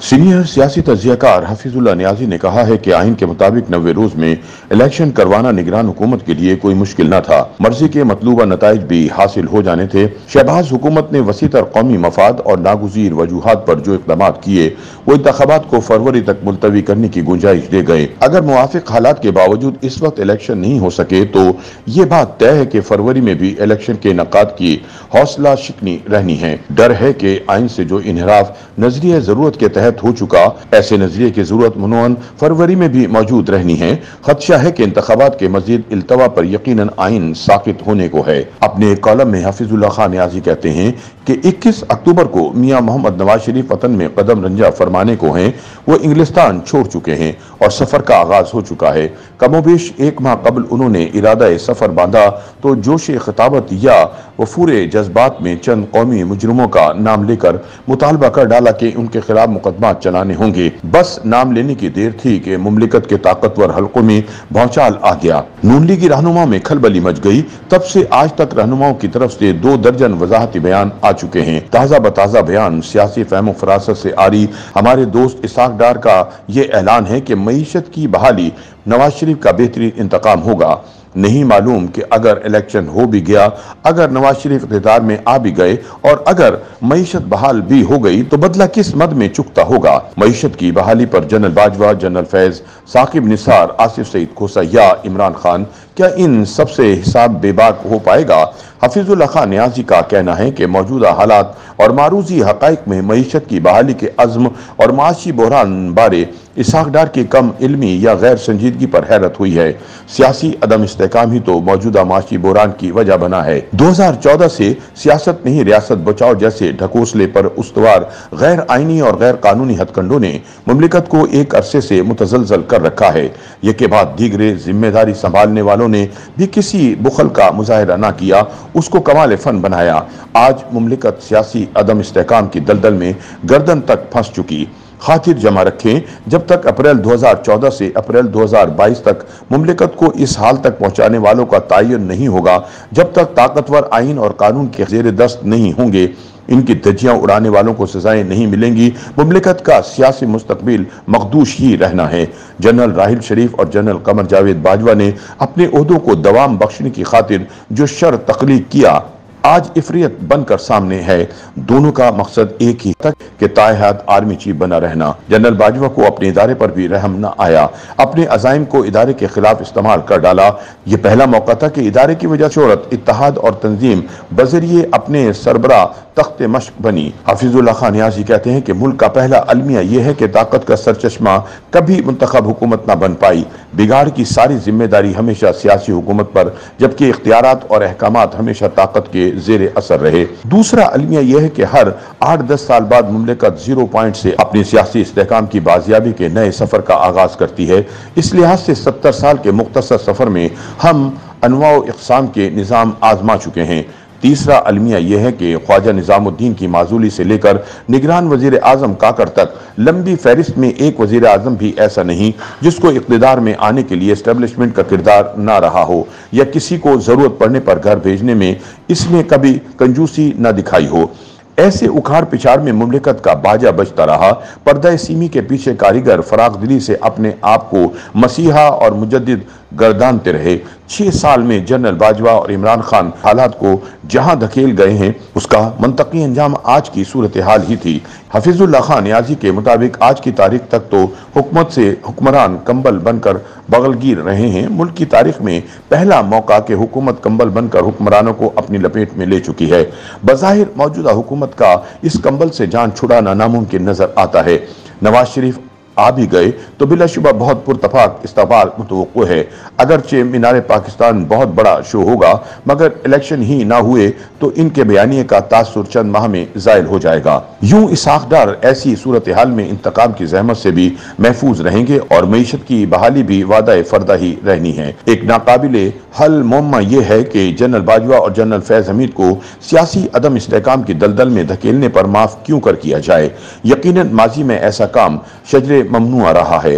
Senior सियासी तज्जियाकार हफीजुल्लाह नियाजी ने कहा है कि आइन के मुताबिक 90 रोज में इलेक्शन करवाना निगरान हुकूमत के लिए कोई मुश्किल न था। मर्जी के मतलूबा नताइज भी हासिल हो जाने थे। शहबाज हुकूमत ने वसीतर कौमी मफाद और नागुजीर वजूहात पर जो इकदाम किए वो इंतखाबात को फरवरी तक मुलतवी करने की गुंजाइश दे गए। अगर मुवाफिक हालात के बावजूद इस वक्त इलेक्शन नहीं हो सके तो ये बात तय है कि फरवरी में भी इलेक्शन के इनेकाद की हौसला शिकनी रहनी है। डर है कि आइन से जो इनहराफ नजरिया जरूरत के तहत हो चुका, ऐसे नजरिए की जरूरत मनोअन फरवरी में भी मौजूद रहनी है। खदशा है कि इंतखाबात के मजीद इल्तवा पर यकीनन आइन साकित होने को है। अपने कॉलम में हफीजुल्लाह खान नियाजी कहते हैं कि 21 अक्टूबर को मियां मोहम्मद नवाज शरीफ वतन में कदम रंजा फरमाने को हैं। वो इंग्लिस्तान छोड़ चुके हैं और सफर का आगाज हो चुका है। कमोबेश एक माह कबल उन्होंने इरादा सफर बांधा तो जोश खिताबत या वफूरे जज्बात में चंद कौमी मुजरिमों का नाम लेकर मुतालबा कर डाला कि उनके खिलाफ मुकदमा चलाने होंगे। बस नाम लेने की देर थी कि मुमलिकत के ताकतवर हलकों में भौचाल आ गया। नून लीगी रहनुमाओं में खलबली मच गई। तब से आज तक रहनुमाओं की तरफ से 2 दर्जन वजाहती बयान आ चुके हैं। ताजा बताजा बयान सियासी फहम फरासत से आरी हमारे दोस्त इसाक डार का ये ऐलान है कि मईशत की बहाली नवाज शरीफ का बेहतरीन इंतकाम होगा। नहीं मालूम कि अगर इलेक्शन हो भी गया, अगर नवाज शरीफ इक़्तिदार में आ भी गए और अगर मईशत बहाल भी हो गई तो बदला किस मद में चुकता होगा। मईशत की बहाली पर जनरल बाजवा, जनरल फैज, साकिब निसार, आसिफ सईद खोसा या इमरान खान, क्या इन सबसे हिसाब बेबाक हो पाएगा? हफीजुल्लाह खान नियाजी का कहना है कि मौजूदा हालात और मारूजी हकाइक में मईशत की बहाली के अज़्म और माशी बहरान बारे इसाक डार की कम इल्मी या गैर संजीदगी पर हैरत हुई है। सियासी अदम इस्तेकाम ही तो मौजूदा माशी बहरान की वजह बना है। 2014 से सियासत में ही रियासत बचाओ जैसे ढकोसले पर उस्तवार गैर आईनी और गैर कानूनी हथकंडों ने मुमलिकत को एक अरसे से मुतजलजल कर रखा है। ये के बाद दीगरे जिम्मेदारी संभालने वालों ने भी किसी बुखल का मुजाहरा न किया, उसको कमाल फन बनाया। आज मुमलिकत सियासी अदम इस्तेकाम की दलदल में गर्दन तक फंस चुकी। खातिर जमा रखें, जब तक अप्रैल 2014 से अप्रैल 2022 तक मुमलिकत को इस हाल तक पहुंचाने वालों का तयन नहीं होगा, जब तक ताकतवर आइन और कानून के जेर दस्त नहीं होंगे, इनकी धज्जियां उड़ाने वालों को सजाएं नहीं मिलेंगी, मुमलिकत का सियासी मुस्तकबिल मखदूश ही रहना है। जनरल राहिल शरीफ और जनरल कमर जावेद बाजवा ने अपने ओहदों को दवाम बख्शने की खातिर जो शर तख्लीक किया आज इफरियत बनकर सामने है। दोनों का मकसद एक ही तक कि तायहत आर्मी चीफ बना रहना। जनरल बाजवा को अपने इदारे पर भी रहम न आया, अपने अजाइम को इदारे के खिलाफ इस्तेमाल कर डाला। यह पहला मौका था कि इदारे की वजह शोहरत, इत्तेहाद और तंजीम बजरिए अपने सरबरा तख्त मश्क बनी। हफीजुल्लाह खान नियाजी कहते हैं कि मुल्क का पहला अलमिया यह है कि ताकत का सरचश्मा कभी मुंतखब हुकूमत न बन पाई। बिगाड़ की सारी जिम्मेदारी हमेशा सियासी हुकूमत पर, जबकि इख्तियारात और अहकामात हमेशा ताकत के जेर असर रहे। दूसरा अलमिया यह है कि हर 8-10 साल बाद मुमलिकत 0 पॉइंट से अपनी सियासी इस्तेहकाम की बाजियाबी के नए सफर का आगाज करती है। इस लिहाज से 70 साल के मुख्तसर सफर में हम अनवा इक़साम के निज़ाम आजमा चुके हैं। तीसरा अलमिया यह है कि ख्वाजा निजामुद्दीन की माजूली से लेकर निगरान वजीर आजम काकर तक लंबी फहरिस्त में एक वजीर आजम भी ऐसा नहीं जिसको इक़्तिदार में आने के लिए एस्टेब्लिशमेंट का किरदार ना रहा हो या किसी को जरूरत पड़ने पर घर भेजने में इसमें कभी कंजूसी न दिखाई हो। ऐसे उखाड़ पिछाड़ में मुमलिकत का बाजा बजता रहा। पर्दा सीमी के पीछे कारीगर फराग दिली से अपने आप को मसीहा और मुजद्दिद गर्दानते रहे। 6 साल में जनरल बाजवा और इमरान खान हालात को जहां धकेल गए हैं उसका मंतकी अंजाम आज की सूरत हाल ही थी। हफीजुल्लाह खान नियाजी के मुताबिक आज की तारीख तक तो हुकूमत से हुक्मरान कंबल बनकर बगलगीर रहे हैं। मुल्क की तारीख में पहला मौका कि हुकूमत कंबल बनकर हुक्मरानों को अपनी लपेट में ले चुकी है। बज़ाहिर मौजूदा हुकूमत का इस कंबल से जान छुड़ाना नामुमकिन नजर आता है। नवाज शरीफ आ भी गए तो बिलाशुबा बहुत पुरतफाक इस्तकबाल मुतवक्को है। अगरचे मीनार पाकिस्तान बहुत बड़ा शो होगा, मगर इलेक्शन ही ना हुए तो इनके बयानिए का तासुर चंद माह में ज़ायल हो जाएगा। यूं इसाक डार ऐसी सूरत हाल में इंतकाम की जहमत से भी महफूज रहेंगे और मईशत की बहाली भी वादा फर्दा ही रहनी है। एक नाकाबिले हल मुअम्मा यह है कि जनरल बाजवा और जनरल फैज हमीद को सियासी अदम इस्तेहकाम की दलदल में धकेलने पर माफ क्यों कर किया जाए। यकीनन माजी में ऐसा काम शजरे ममनुआ रहा है।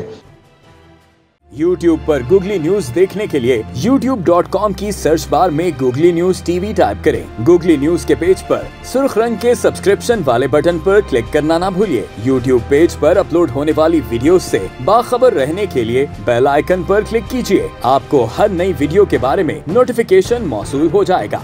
YouTube पर गूगली न्यूज देखने के लिए youtube.com की सर्च बार में गूगली न्यूज टीवी टाइप करें। गूगली न्यूज के पेज पर सुर्ख रंग के सब्सक्रिप्शन वाले बटन पर क्लिक करना ना भूलिए। YouTube पेज पर अपलोड होने वाली वीडियोस से बाखबर रहने के लिए बेल आइकन पर क्लिक कीजिए। आपको हर नई वीडियो के बारे में नोटिफिकेशन मौसूल हो जाएगा।